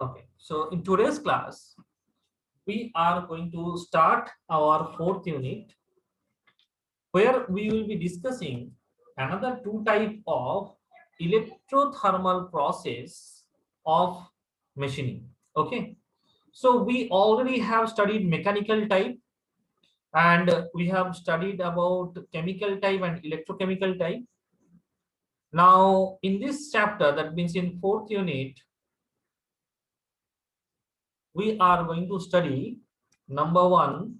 Okay, so in today's class, we are going to start our fourth unit where we will be discussing another two type of electrothermal process of machining. Okay, so we already have studied mechanical type and we have studied about chemical type and electrochemical type. Now, in this chapter, that means in fourth unit, we are going to study number one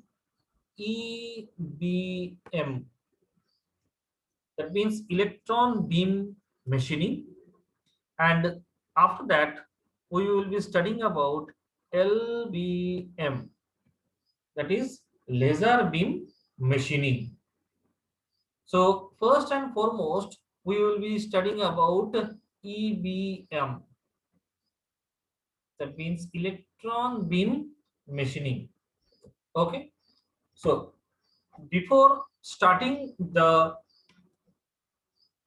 EBM, that means electron beam machining, and after that we will be studying about LBM, that is laser beam machining. So first and foremost we will be studying about EBM, that means electron beam machining. Okay, so before starting the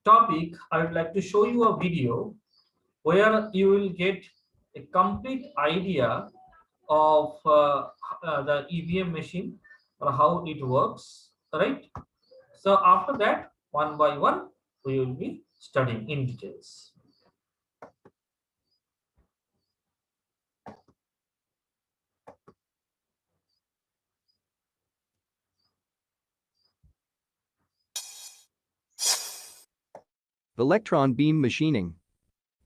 topic, I would like to show you a video where you will get a complete idea of the EVM machine or how it works, right? So after that, one by one, we will be studying in details. Electron beam machining.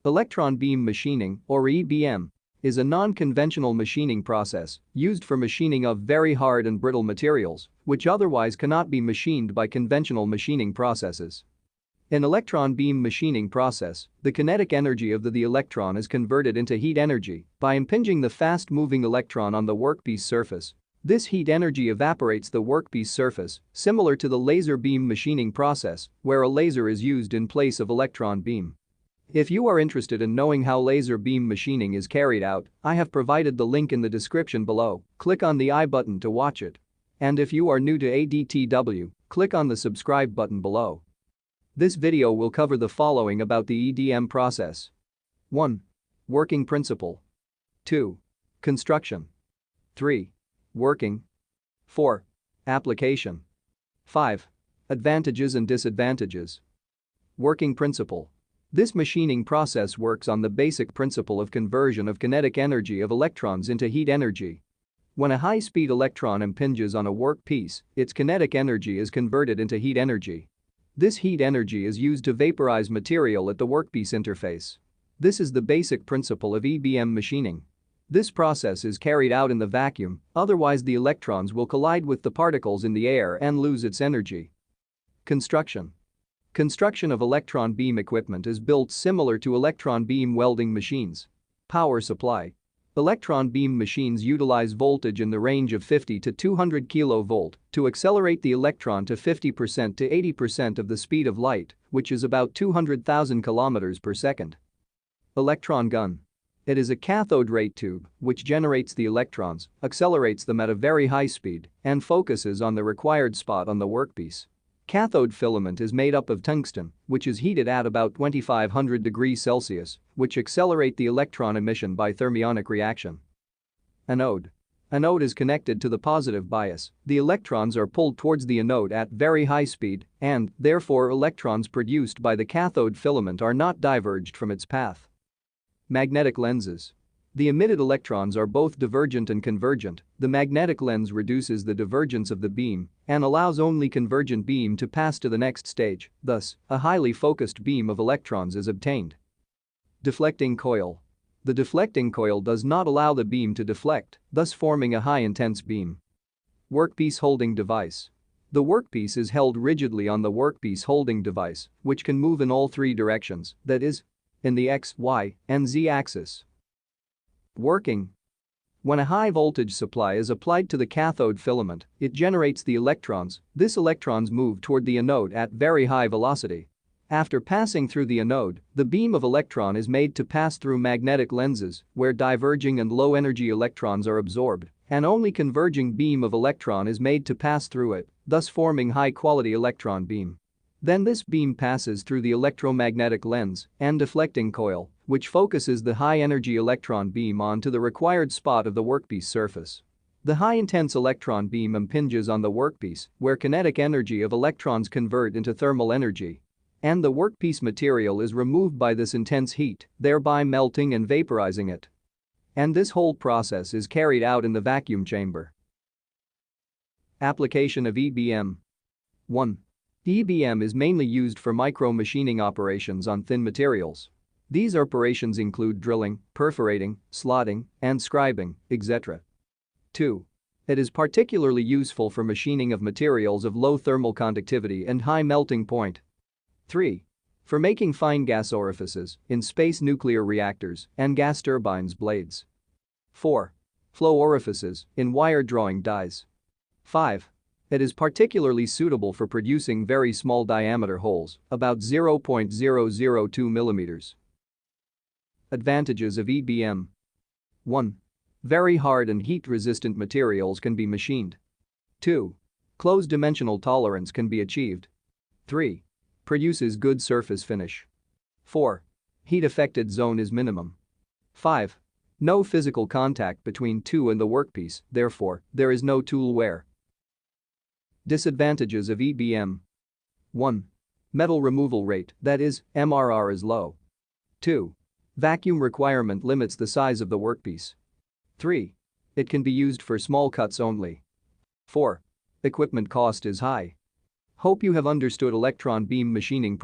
Electron beam machining, or EBM, is a non-conventional machining process used for machining of very hard and brittle materials, which otherwise cannot be machined by conventional machining processes. In electron beam machining process, the kinetic energy of the electron is converted into heat energy by impinging the fast-moving electron on the workpiece surface. This heat energy evaporates the workpiece surface, similar to the laser beam machining process, where a laser is used in place of electron beam. If you are interested in knowing how laser beam machining is carried out, I have provided the link in the description below. Click on the I button to watch it. And if you are new to ADTW, click on the subscribe button below. This video will cover the following about the EDM process. 1. Working principle. 2. Construction. 3. Working. 4. Application. 5. Advantages and disadvantages. Working principle. This machining process works on the basic principle of conversion of kinetic energy of electrons into heat energy. When a high-speed electron impinges on a workpiece, its kinetic energy is converted into heat energy. This heat energy is used to vaporize material at the workpiece interface. This is the basic principle of EBM machining. This process is carried out in the vacuum, otherwise the electrons will collide with the particles in the air and lose its energy. Construction. Construction of electron beam equipment is built similar to electron beam welding machines. Power supply. Electron beam machines utilize voltage in the range of 50 to 200 kV to accelerate the electron to 50% to 80% of the speed of light, which is about 200,000 km per second. Electron gun. It is a cathode ray tube which generates the electrons, accelerates them at a very high speed, and focuses on the required spot on the workpiece. Cathode filament is made up of tungsten, which is heated at about 2500 degrees Celsius, which accelerate the electron emission by thermionic reaction. Anode. Anode is connected to the positive bias. The electrons are pulled towards the anode at very high speed, and, therefore, electrons produced by the cathode filament are not diverged from its path. Magnetic lenses. The emitted electrons are both divergent and convergent. The magnetic lens reduces the divergence of the beam and allows only convergent beam to pass to the next stage, thus, a highly focused beam of electrons is obtained. Deflecting coil. The deflecting coil does not allow the beam to deflect, thus forming a high-intense beam. Workpiece holding device. The workpiece is held rigidly on the workpiece holding device, which can move in all three directions, that is, in the X, Y, and Z axis. Working. When a high voltage supply is applied to the cathode filament, it generates the electrons. These electrons move toward the anode at very high velocity. After passing through the anode, the beam of electron is made to pass through magnetic lenses, where diverging and low-energy electrons are absorbed, and only converging beam of electron is made to pass through it, thus forming high-quality electron beam. Then this beam passes through the electromagnetic lens and deflecting coil, which focuses the high-energy electron beam onto the required spot of the workpiece surface. The high-intense electron beam impinges on the workpiece, where kinetic energy of electrons convert into thermal energy. And the workpiece material is removed by this intense heat, thereby melting and vaporizing it. And this whole process is carried out in the vacuum chamber. Application of EBM. 1. EBM is mainly used for micro-machining operations on thin materials. These operations include drilling, perforating, slotting, and scribing, etc. 2. It is particularly useful for machining of materials of low thermal conductivity and high melting point. 3. For making fine gas orifices in space nuclear reactors and gas turbines blades. 4. Flow orifices in wire drawing dies. 5. It is particularly suitable for producing very small diameter holes, about 0.002 millimeters. Advantages of EBM. 1. Very hard and heat-resistant materials can be machined. 2. Close dimensional tolerance can be achieved. 3. Produces good surface finish. 4. Heat affected zone is minimum. 5. No physical contact between tool and the workpiece, therefore, there is no tool wear. Disadvantages of EBM. 1. Metal removal rate, that is, MRR is low. 2. Vacuum requirement limits the size of the workpiece. 3. It can be used for small cuts only. 4. Equipment cost is high. Hope you have understood electron beam machining.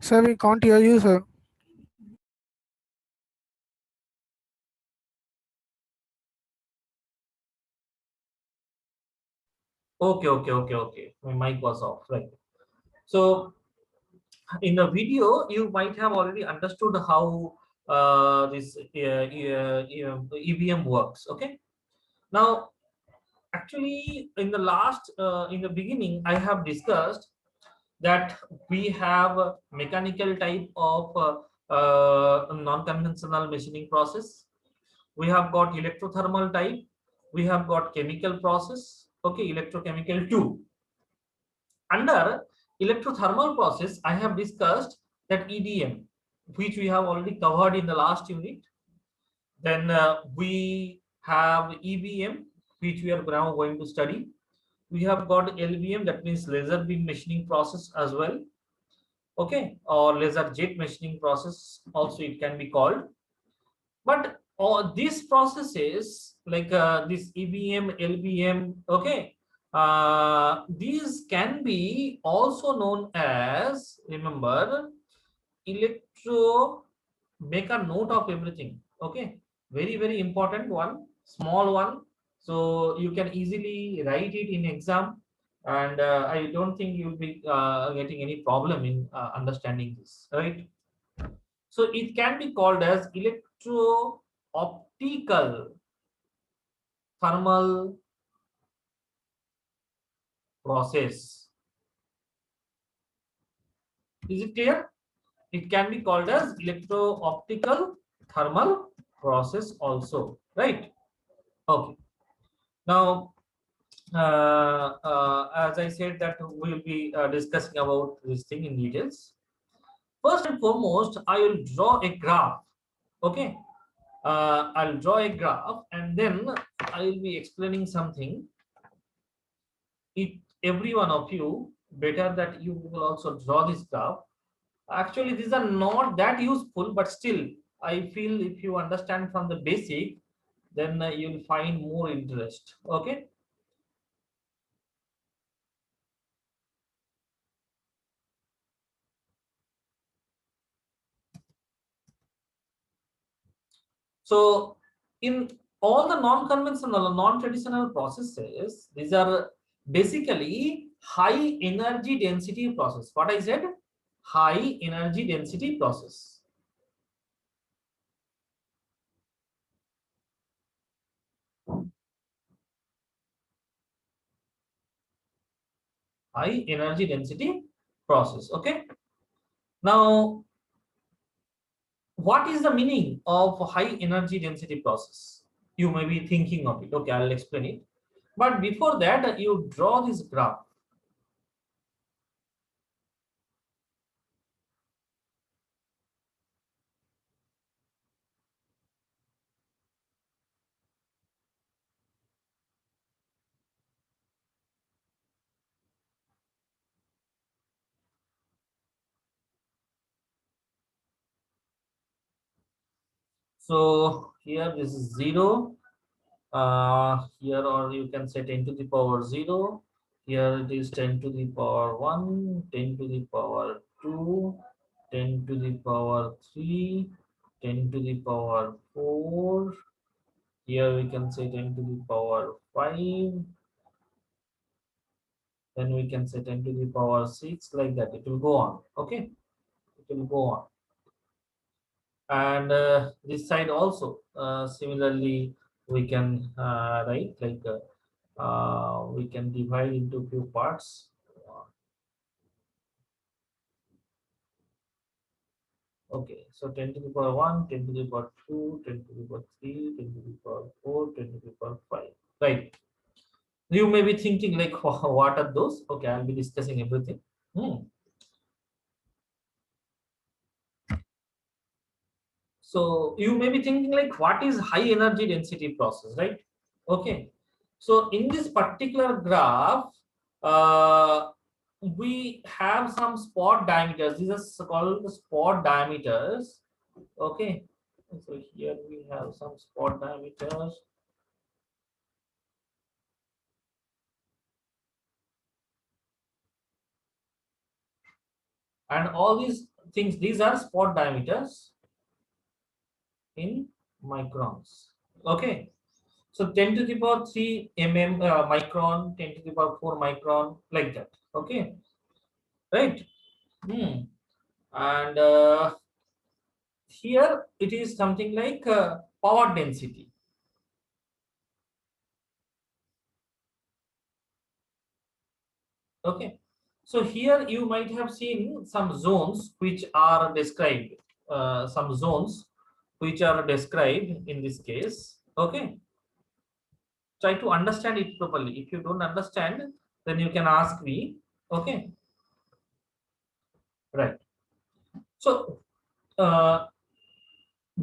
Sir, we can't hear you, sir. Okay. My mic was off, right? So in the video, you might have already understood how this EVM works. Okay. Now, actually, in the beginning, I have discussed that we have a mechanical type of non-conventional machining process. We have got electrothermal type. We have got chemical process. Okay, electrochemical too. Under electrothermal process, I have discussed that EDM, which we have already covered in the last unit. Then we have EBM, which we are now going to study. We have got LBM, that means laser beam machining process as well. Okay, or laser jet machining process also it can be called. But all these processes like this EBM, LBM, okay, these can be also known as, remember, electro, make a note of everything. Okay, very important one, small one, so you can easily write it in exam, and I don't think you'll be getting any problem in understanding this, right? So it can be called as electro optical thermal process. Is it clear? It can be called as electro-optical thermal process also, right? Okay. Now, as I said that we will be discussing about this thing in details. First and foremost, I will draw a graph. Okay. I'll draw a graph and then I will be explaining something. Every one of you, better that you will also draw this graph. Actually, these are not that useful, but still, I feel if you understand from the basic, then you'll find more interest. Okay. So, in all the non-conventional, non-traditional processes, these are basically high energy density process. What I said? High energy density process. High energy density process. Okay. Now, what is the meaning of high energy density process? You may be thinking of it. Okay, I'll explain it. But before that, you draw this graph. So here this is 0. Here, or you can say 10 to the power 0. Here it is 10 to the power 1, 10 to the power 2, 10 to the power 3, 10 to the power 4. Here we can say 10 to the power 5. Then we can say 10 to the power 6, like that. It will go on. Okay. It will go on. And this side also, similarly, we can write like we can divide into few parts. Okay, so 10 to the power 1, 10 to the power 2, 10 to the power 3, 10 to the power 4, 10 to the power 5. Right. You may be thinking like, what are those? Okay, I'll be discussing everything. So you may be thinking like, what is high energy density process, right? Okay. So in this particular graph, uh, we have some spot diameters. These are called the spot diameters. Okay. So here we have some spot diameters. And all these things, these are spot diameters in microns. Okay. So 10 to the power 3 micron, 10 to the power 4 micron, like that. Okay. Right. And here it is something like power density. Okay. So here you might have seen some zones which are described, some zones which are described in this case. Okay. Try to understand it properly. If you don't understand, then you can ask me. Okay. Right. So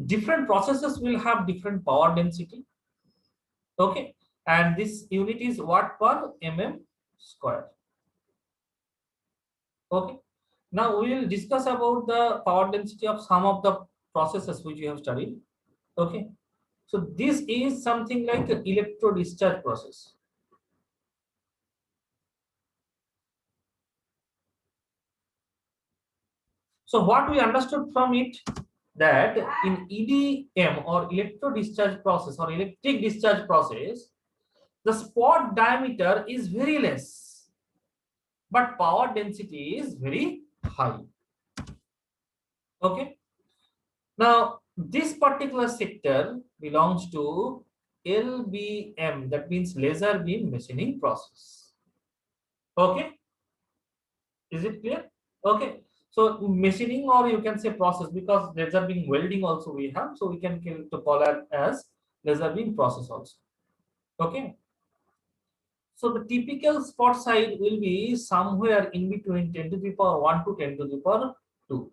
different processes will have different power density. Okay. And this unit is watt per mm square. Okay. Now we will discuss about the power density of some of the processes which you have studied. Okay. So this is something like electro discharge process. So what we understood from it, that in EDM or electro discharge process or electric discharge process, the spot diameter is very less, but power density is very high. Okay. Now, this particular sector belongs to LBM, that means laser beam machining process. Okay, is it clear? Okay, so machining, or you can say process, because laser beam welding also we have, so we can to call it as laser beam process also. Okay, so the typical spot size will be somewhere in between 10 to the power 1 to 10 to the power 2,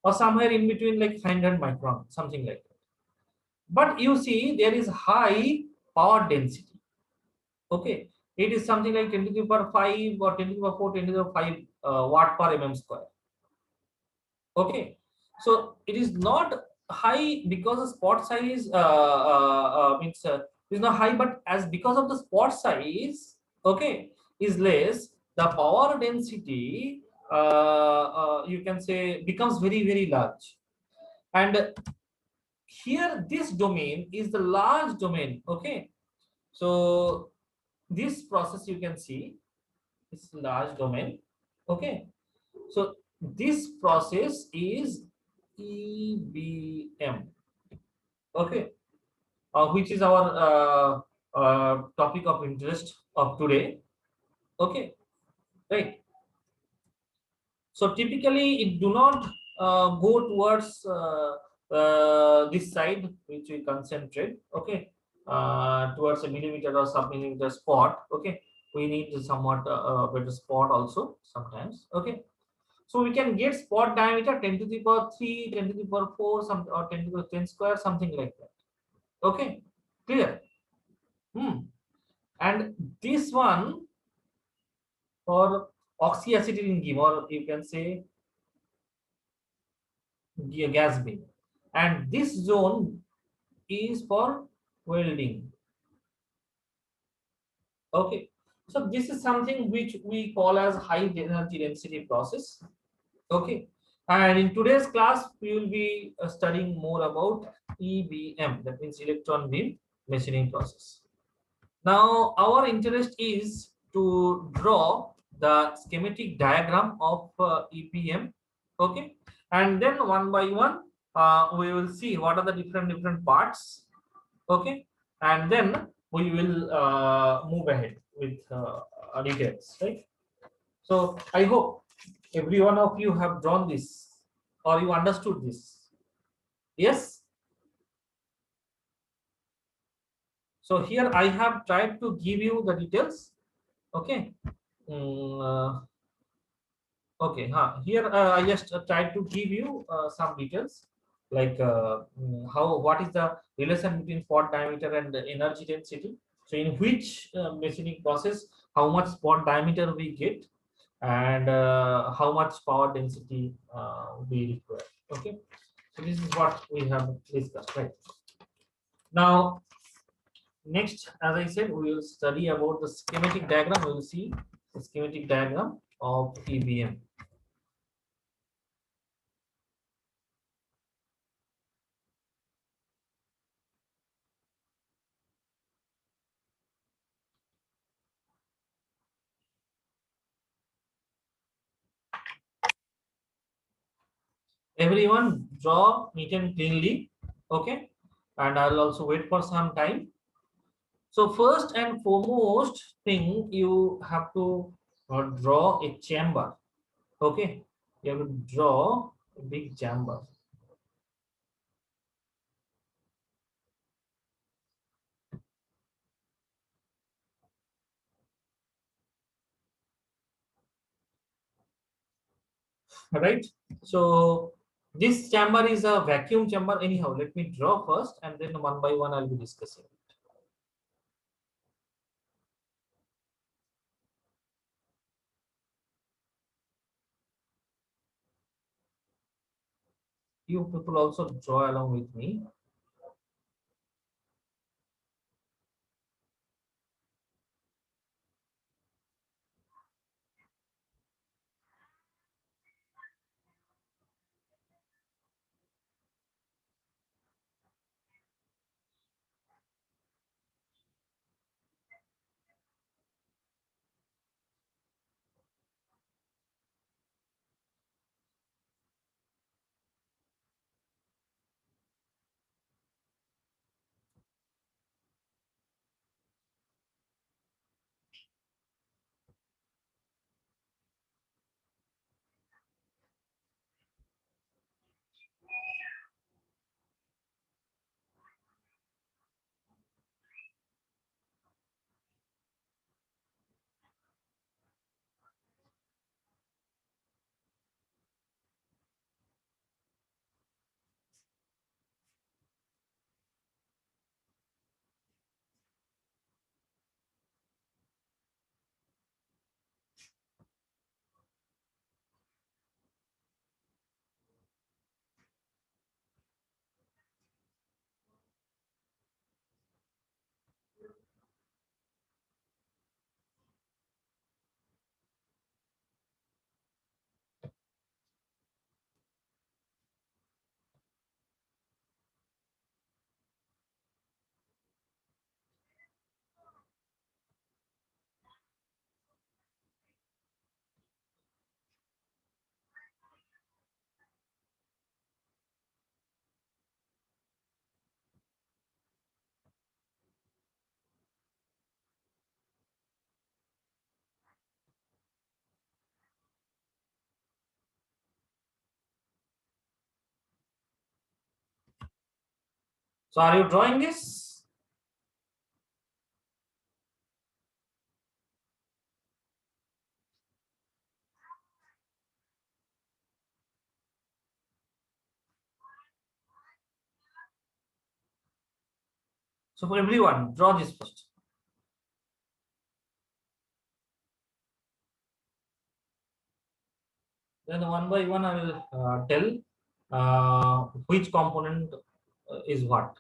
or somewhere in between like 500 micron, something like that. But you see, there is high power density. Okay, it is something like 10 to the power 5 or 10 to the power 4, 10 to the power 5 watt per mm square. Okay, so it is not high because the spot size means is not high, but as because of the spot size, okay, is less, the power density you can say becomes very large. And here this domain is the large domain. Okay, so this process you can see is large domain. Okay, so this process is EBM. Okay, which is our topic of interest of today. Okay, right. So typically it do not go towards this side which we concentrate. Okay, towards a millimeter or sub-millimeter spot. Okay, we need somewhat better spot also sometimes. Okay, so we can get spot diameter 10 to the power 3, 10 to the power 4, some, or 10 to the 10 square, something like that. Okay, clear? And this one for oxyacetylene beam, or you can say gas beam. And this zone is for welding. Okay, so this is something which we call as high energy density process. Okay, and in today's class we will be studying more about EBM, that means electron beam machining process. Now our interest is to draw the schematic diagram of EBM. Okay, and then one by one we will see what are the different parts. Okay, and then we will move ahead with details, right? So I hope every one of you have drawn this, or you understood this. Yes. So here I have tried to give you the details. Okay. Mm, okay. Here I just tried to give you some details, like what is the relation between spot diameter and the energy density. So in which machining process, how much spot diameter we get, and how much power density we require. Okay, so this is what we have discussed, right? Now next, as I said, we will study about the schematic diagram. We will see the schematic diagram of EBM. Everyone draw neat and cleanly. Okay, and I'll also wait for some time. So first and foremost thing, you have to draw a chamber. Okay, you have to draw a big chamber. Right, so this chamber is a vacuum chamber. Anyhow, let me draw first, and then one by one I'll be discussing. You people also draw along with me. So are you drawing this? So for everyone, draw this first. Then one by one I will tell which component is what.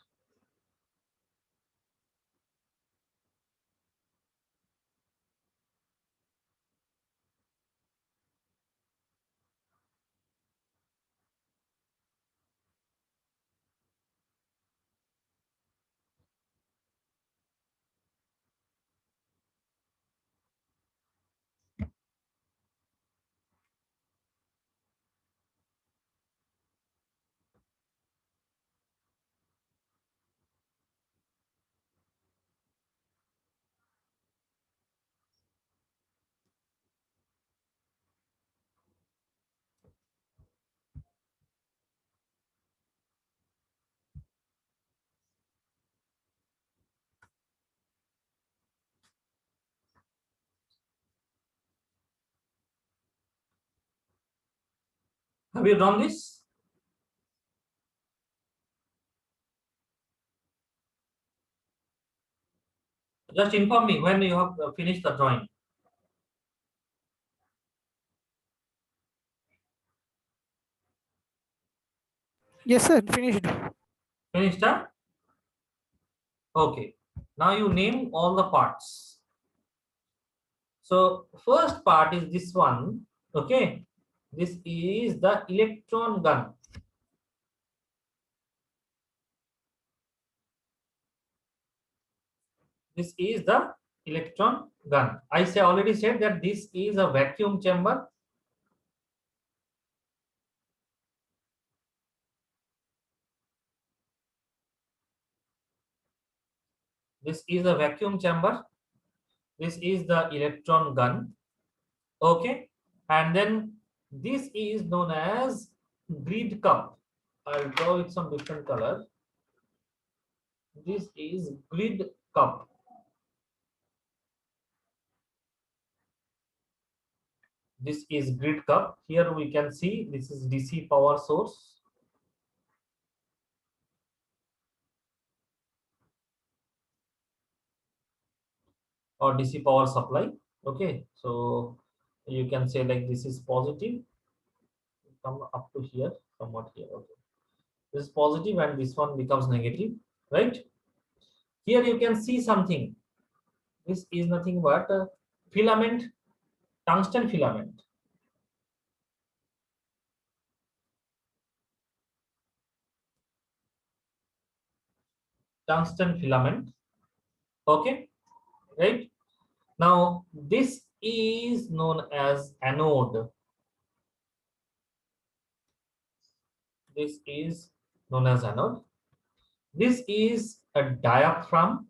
Have you drawn this? Just inform me when you have finished the drawing. Yes, sir. Finished. Finished, huh? Okay. Now you name all the parts. So first part is this one. Okay. This is the electron gun. This is the electron gun. I already said that this is a vacuum chamber. This is a vacuum chamber. This is the electron gun. Okay. And then this is known as grid cup. I'll draw it some different color. This is grid cup. This is grid cup. Here we can see this is DC power source. Or DC power supply. Okay, so you can say like this is positive, come up to here, somewhat here. Okay, this is positive and this one becomes negative, right? Here you can see something. This is nothing but a filament, tungsten filament. Tungsten filament. Okay, right? Now this is known as anode. This is known as anode. This is a diaphragm.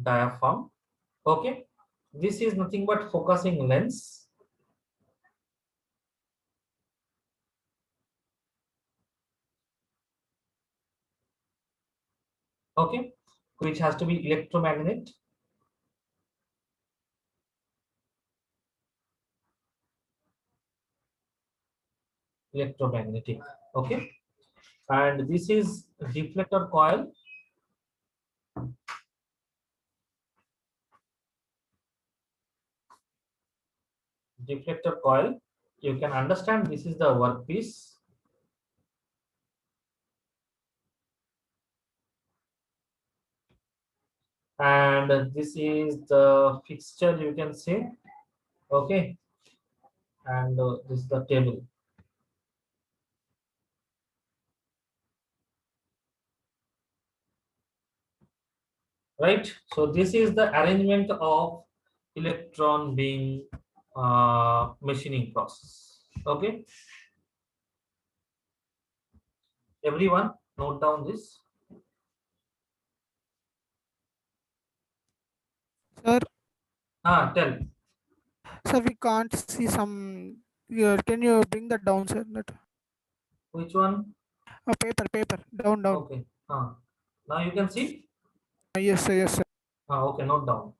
Diaphragm. Okay, this is nothing but focusing lens. Okay, which has to be electromagnet. Electromagnetic. Okay, and this is deflector coil. Deflector coil. You can understand this is the workpiece. And this is the fixture, you can say. Okay, and this is the table. Right, so this is the arrangement of electron beam machining process. Okay, everyone note down this. Sir, Tell. sir, we can't see some Can you bring that down, sir? That Which one? paper, down, down. Okay. Now you can see. Yes, sir, yes, sir. Okay, note down.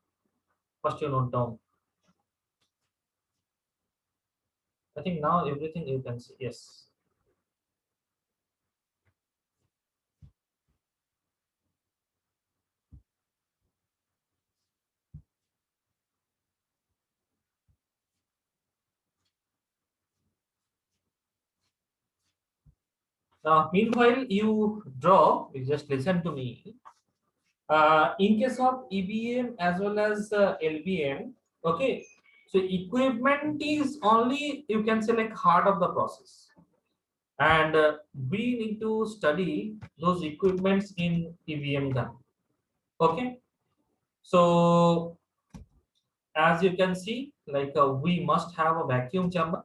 First you note down. I think now everything you can see. Yes. Now, meanwhile, you just listen to me. In case of EBM as well as LBM, okay, so equipment is only, you can say, like heart of the process. And we need to study those equipments in EBM gun. Okay, so as you can see, like we must have a vacuum chamber.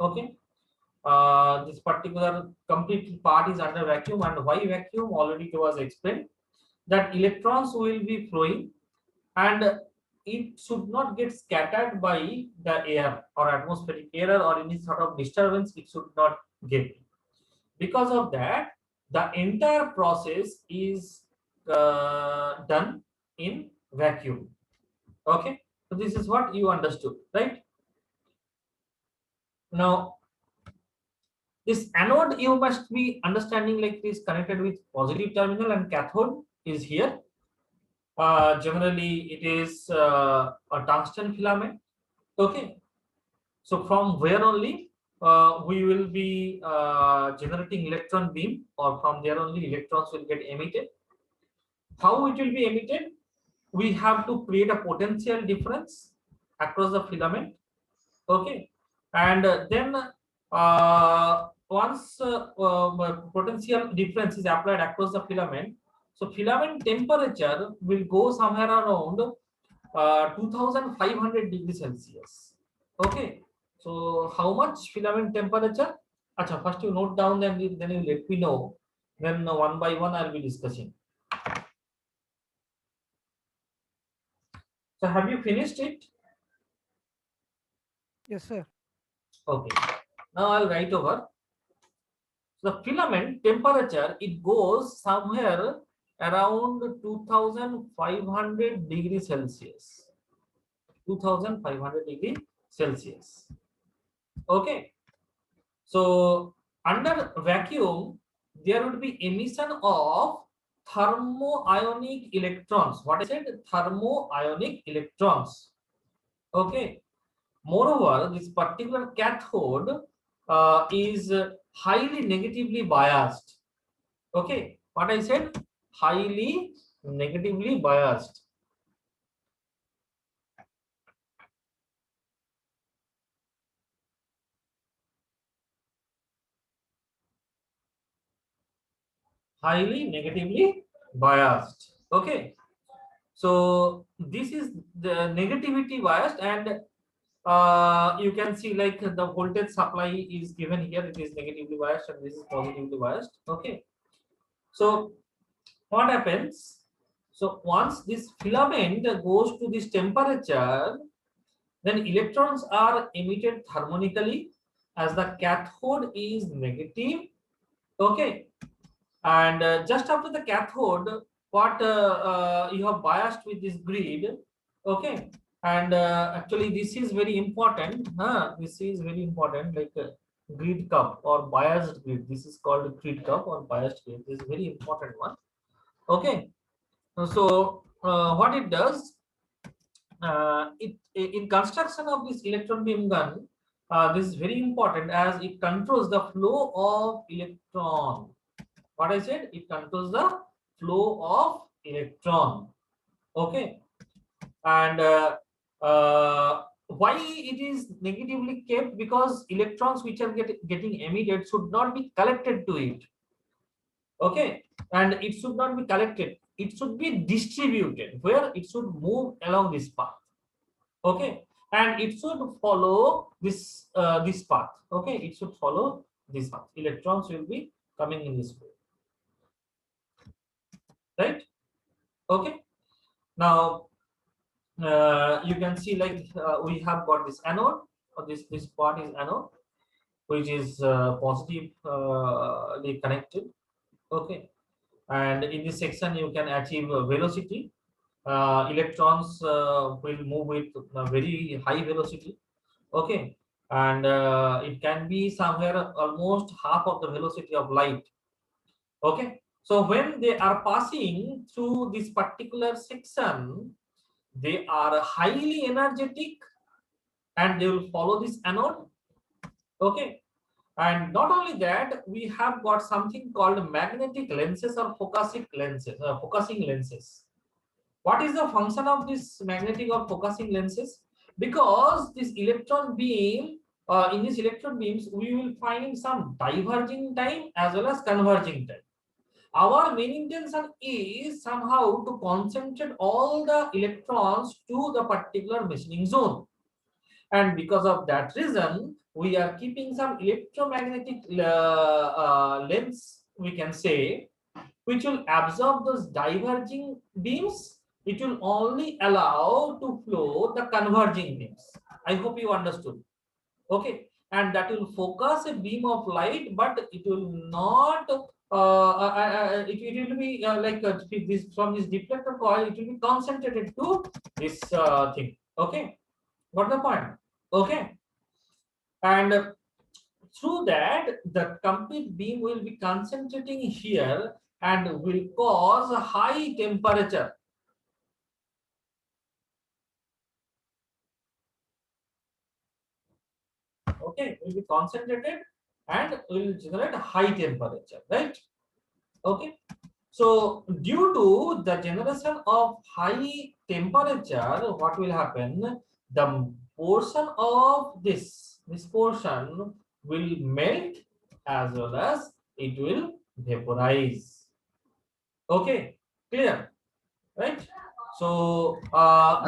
Okay, this particular complete part is under vacuum, and why vacuum already it was explained that electrons will be flowing and it should not get scattered by the air or atmospheric error or any sort of disturbance. It should not get. Because of that, the entire process is done in vacuum. Okay, so this is what you understood, right? Now this anode you must be understanding, like it is connected with positive terminal and cathode is here. Generally it is a tungsten filament. Okay, so from where only we will be generating electron beam, or from there only electrons will get emitted. How it will be emitted? We have to create a potential difference across the filament. Okay, and then once potential difference is applied across the filament, so filament temperature will go somewhere around 2500 degrees Celsius. Okay, so how much filament temperature? Acha, first you note down, then you let me know. Then one by one I'll be discussing. So have you finished it? Yes, sir. Okay. Now I'll write over. The filament temperature, it goes somewhere around 2500 degrees Celsius. 2500 degrees Celsius. Okay. So under vacuum, there would be emission of thermoionic electrons. What I said, thermoionic electrons. Okay. Moreover, this particular cathode is highly negatively biased. Okay, what I said, highly negatively biased. Highly negatively biased. Okay, so this is the negativity biased, and you can see like the voltage supply is given here. It is negatively biased, and this is positively biased. Okay, so what happens? So once this filament goes to this temperature, then electrons are emitted thermonically as the cathode is negative. Okay, and just after the cathode, what you have biased with this grid. Okay, and actually this is very important. This is very important, like grid cup or biased grid. This is called grid cup or biased grid. This is very important one. Okay, so what it does, in construction of this electron beam gun, this is very important as it controls the flow of electron. What I said, it controls the flow of electron. Okay, and why it is negatively kept? Because electrons which are getting emitted should not be collected to it. Okay, and it should not be collected, it should be distributed, where it should move along this path. Okay, and it should follow this path. Okay, it should follow this path. Electrons will be coming in this way, right? Okay, now you can see like we have got this anode, or this part is anode. which is positively connected. Okay, and in this section you can achieve velocity. Electrons will move with very high velocity. Okay, and it can be somewhere almost half of the velocity of light. Okay, so when they are passing through this particular section, they are highly energetic and they will follow this anode. Okay, and not only that, we have got something called magnetic lenses or focusing lenses. What is the function of this magnetic or focusing lenses? Because this electron beam, in these electron beams, we will find some diverging time as well as converging time. Our main intention is somehow to concentrate all the electrons to the particular machining zone. And because of that reason, we are keeping some electromagnetic lens, we can say, which will absorb those diverging beams. It will only allow to flow the converging beams. I hope you understood. Okay, and that will focus a beam of light, but it will not it will be like this from this deflector coil, it will be concentrated to this thing. Okay, got the point? Okay, and through that the complete beam will be concentrating here and will cause a high temperature. Okay, will be concentrated and will generate a high temperature, right? Okay, so due to the generation of high temperature, what will happen? The portion of this portion will melt as well as it will vaporize. Okay, clear, right? So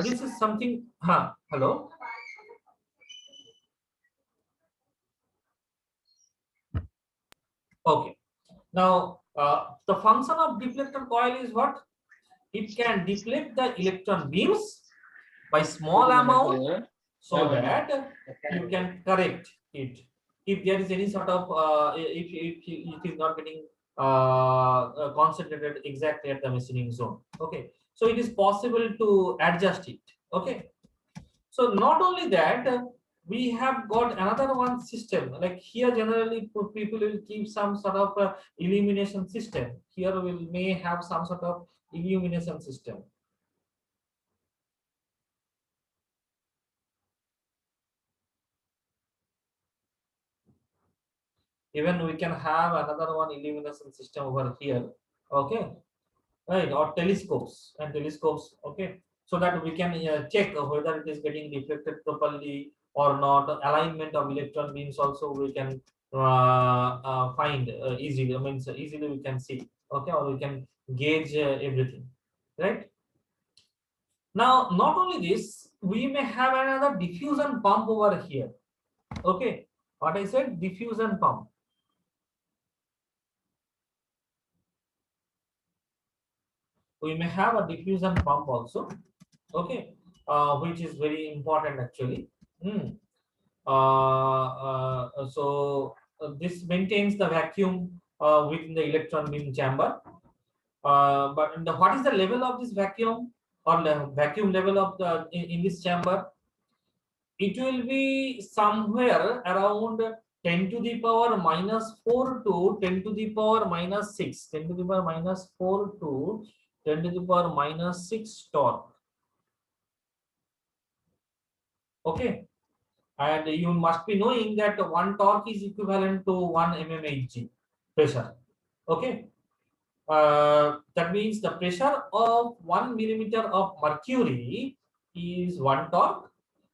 this is something. Hello. Okay. Now the function of deflector coil is what? It can deflect the electron beams by small amount so that you can correct it. If there is any sort of if it is not getting concentrated exactly at the machining zone. Okay, so it is possible to adjust it. Okay, so not only that, we have got another one system. Like here, generally people will keep some sort of illumination system. Here we may have some sort of illumination system. Even we can have another one illumination system over here. Okay, right, or telescopes and telescopes. Okay, so that we can check whether it is getting reflected properly or not. Alignment of electron beams also we can find easily. I mean, so easily we can see. Okay, or we can gauge everything, right? Now, not only this, we may have another diffusion pump over here. Okay, what I said, diffusion pump. We may have a diffusion pump also. Okay, which is very important actually. This maintains the vacuum within the electron beam chamber. But what is the level of this vacuum or the vacuum level of the in this chamber? It will be somewhere around 10 to the power minus 4 to 10 to the power minus 6, 10 to the power minus 4 to 10 to the power minus 6 torque. Okay, and you must be knowing that one torque is equivalent to 1 mmHg pressure. Okay, that means the pressure of 1 millimeter of mercury is 1 torque,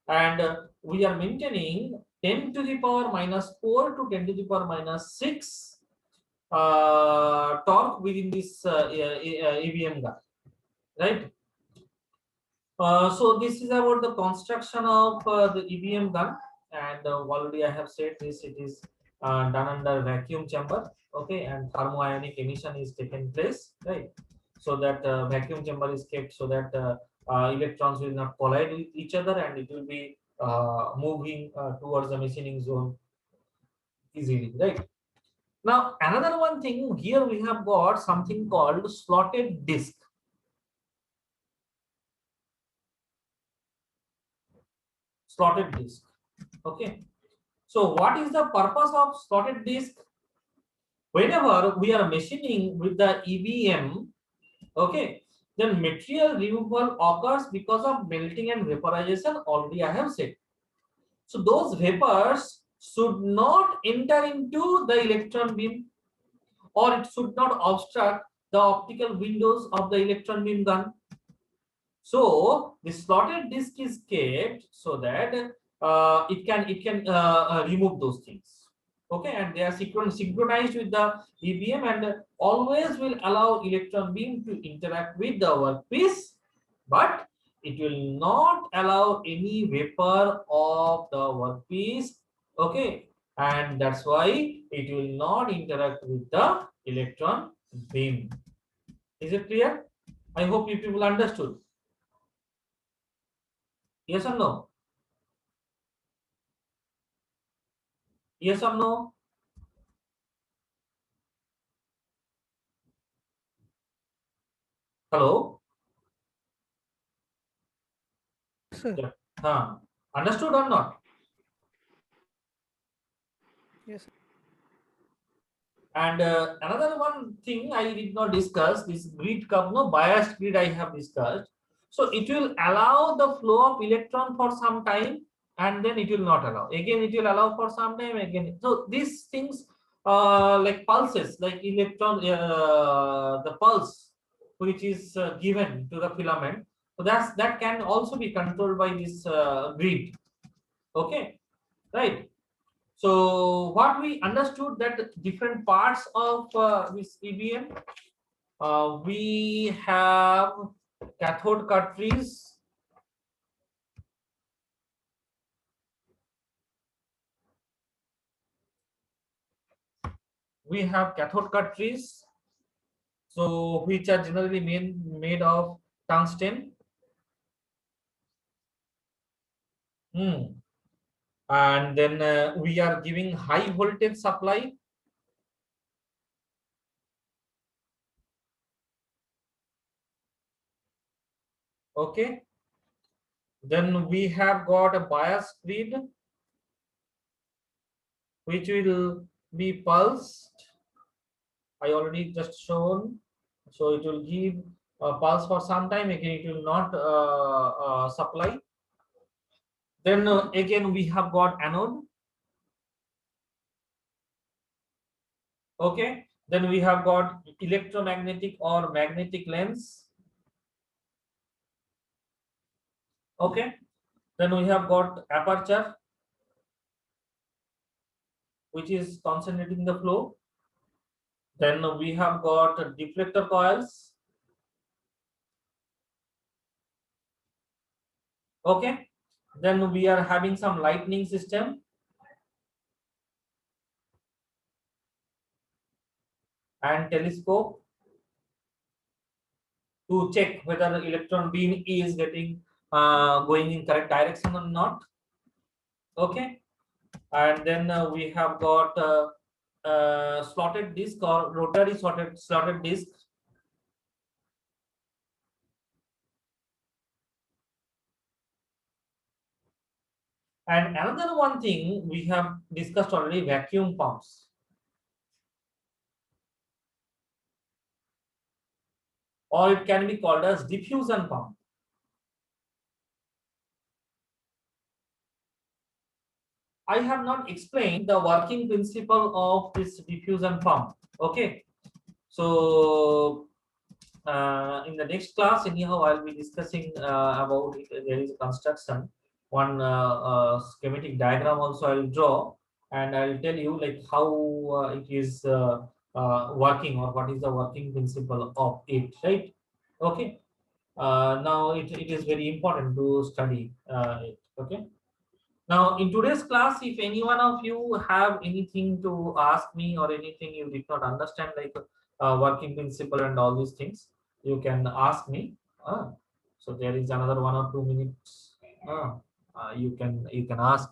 and we are maintaining 10 to the power minus 4 to 10 to the power minus 6 torque within this EBM gun, right? So this is about the construction of the EBM gun, and already I have said this. It is done under vacuum chamber, okay, and thermoionic emission is taken place, right? So that vacuum chamber is kept so that electrons will not collide with each other, and it will be moving towards the machining zone easily, right? Now, another one thing here, we have got something called slotted disk. Slotted disk. Okay. So what is the purpose of slotted disk? Whenever we are machining with the EBM, okay, then material removal occurs because of melting and vaporization, already I have said. So those vapors should not enter into the electron beam, or it should not obstruct the optical windows of the electron beam gun. So the slotted disk is kept so that it can remove those things. Okay, and they are synchronized with the EBM and always will allow electron beam to interact with the workpiece, but it will not allow any vapor of the workpiece. Okay, and that's why it will not interact with the electron beam. Is it clear? I hope you people understood. Yes or no? Yes or no? Hello? Sir. Yeah. Understood or not? Yes. Sir. And another one thing I did not discuss, this grid curve, no biased grid I have discussed. So it will allow the flow of electron for some time, and then it will not allow. Again, it will allow for some time again. So these things like pulses, like electron, the pulse which is given to the filament. So that can also be controlled by this grid. Okay, right? So what we understood, that different parts of this EBM, we have cathode cartridge, so which are generally made of tungsten. And then we are giving high voltage supply. Okay, then we have got a bias grid which will be pulsed. I already just shown. So it will give a pulse for some time, again it will not supply. Then again we have got anode. Okay, then we have got electromagnetic or magnetic lens. Okay, then we have got aperture, which is concentrating the flow. Then we have got deflector coils. Okay, then we are having some lightning system and telescope to check whether the electron beam is getting going in correct direction or not. Okay, and then we have got slotted disc or rotary slotted disc. And another one thing we have discussed already, vacuum pumps. Or it can be called as diffusion pump. I have not explained the working principle of this diffusion pump. Okay, so in the next class, anyhow, I'll be discussing about it. There is a construction, one schematic diagram also I'll draw, and I'll tell you like how it is working, or what is the working principle of it, right? Okay. Now it is very important to study it. Okay. Now, in today's class, if any one of you have anything to ask me, or anything you did not understand, like working principle and all these things, you can ask me. So there is another 1 or 2 minutes. You can ask.